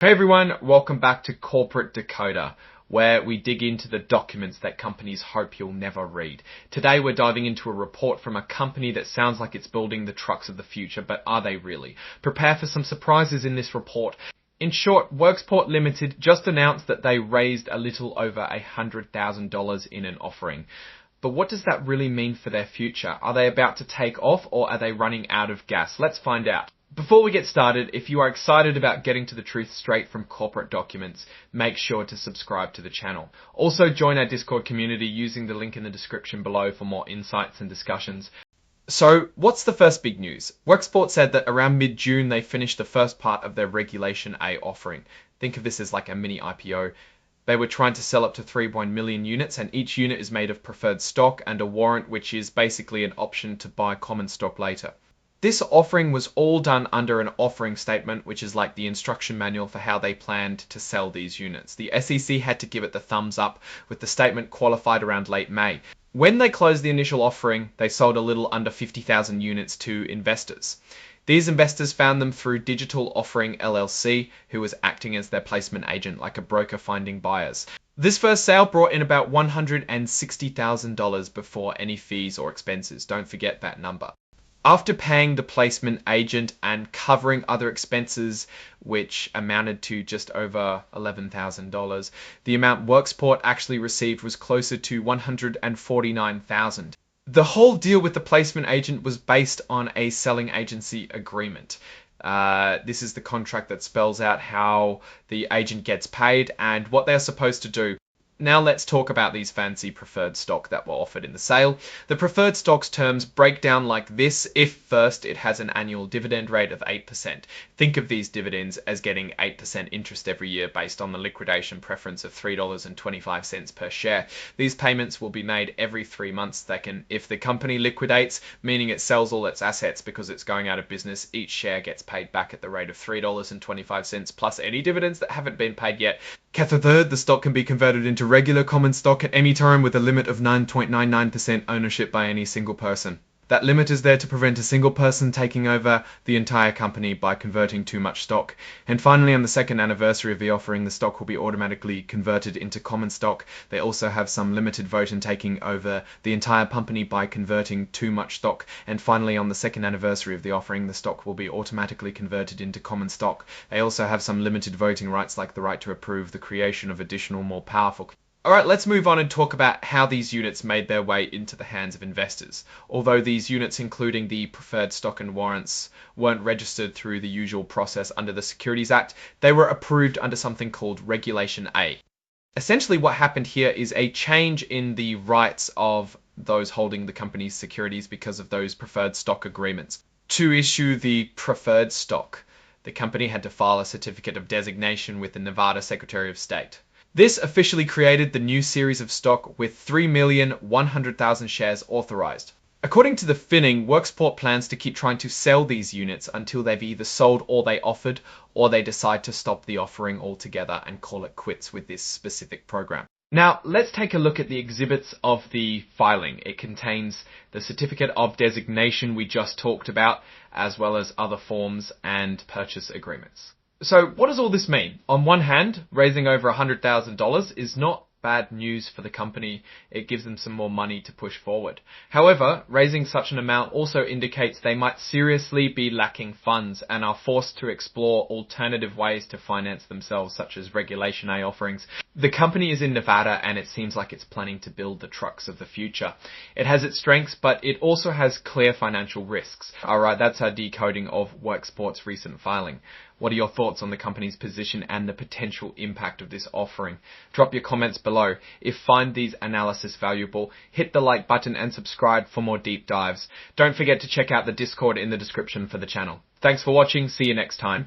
Hey everyone, welcome back to Corporate Decoder, where we dig into the documents that companies hope you'll never read. Today we're diving into a report from a company that sounds like it's building the trucks of the future, but are they really? Prepare for some surprises in this report. In short, Worksport Ltd just announced that they raised a little over $100,000 in an offering. But what does that really mean for their future? Are they about to take off or are they running out of gas? Let's find out. Before we get started, if you are excited about getting to the truth straight from corporate documents, make sure to subscribe to the channel. Also join our Discord community using the link in the description below for more insights and discussions. So, what's the first big news? Worksport said that around mid-June they finished the first part of their Regulation A offering. Think of this as like a mini IPO. They were trying to sell up to 3.1 million units, and each unit is made of preferred stock and a warrant, which is basically an option to buy common stock later. This offering was all done under an offering statement, which is like the instruction manual for how they planned to sell these units. The SEC had to give it the thumbs up, with the statement qualified around late May. When they closed the initial offering, they sold a little under 50,000 units to investors. These investors found them through Digital Offering LLC, who was acting as their placement agent, like a broker finding buyers. This first sale brought in about $160,000 before any fees or expenses. Don't forget that number. After paying the placement agent and covering other expenses, which amounted to just over $11,000, the amount Worksport actually received was closer to $149,000. The whole deal with the placement agent was based on a selling agency agreement. This is the contract that spells out how the agent gets paid and what they're supposed to do. Now let's talk about these fancy preferred stock that were offered in the sale. The preferred stock's terms break down like this if first it has an annual dividend rate of 8%. Think of these dividends as getting 8% interest every year based on the liquidation preference of $3.25 per share. These payments will be made every 3 months. If the company liquidates, meaning it sells all its assets because it's going out of business, each share gets paid back at the rate of $3.25 plus any dividends that haven't been paid yet. Third, the stock can be converted into regular common stock at any time with a limit of 9.99% ownership by any single person. That limit is there to prevent a single person taking over the entire company by converting too much stock. And finally, on the second anniversary of the offering, the stock will be automatically converted into common stock. They also have some limited vote in taking over the entire company by converting too much stock. And finally, on the second anniversary of the offering, the stock will be automatically converted into common stock. They also have some limited voting rights, like the right to approve the creation of additional, more powerful. Alright, let's move on and talk about how these units made their way into the hands of investors. Although these units, including the preferred stock and warrants, weren't registered through the usual process under the Securities Act, they were approved under something called Regulation A. Essentially what happened here is a change in the rights of those holding the company's securities because of those preferred stock agreements. To issue the preferred stock, the company had to file a certificate of designation with the Nevada Secretary of State. This officially created the new series of stock with 3,100,000 shares authorized. According to the Finning, Worksport plans to keep trying to sell these units until they've either sold all they offered or they decide to stop the offering altogether and call it quits with this specific program. Now, let's take a look at the exhibits of the filing. It contains the certificate of designation we just talked about, as well as other forms and purchase agreements. So what does all this mean? On one hand, raising over $100,000 is not bad news for the company. It gives them some more money to push forward. However, raising such an amount also indicates they might seriously be lacking funds and are forced to explore alternative ways to finance themselves, such as Regulation A offerings. The company is in Nevada and it seems like it's planning to build the trucks of the future. It has its strengths, but it also has clear financial risks. Alright, that's our decoding of Worksport's recent filing. What are your thoughts on the company's position and the potential impact of this offering? Drop your comments below. If find these analysis valuable, hit the like button and subscribe for more deep dives. Don't forget to check out the Discord in the description for the channel. Thanks for watching. See you next time.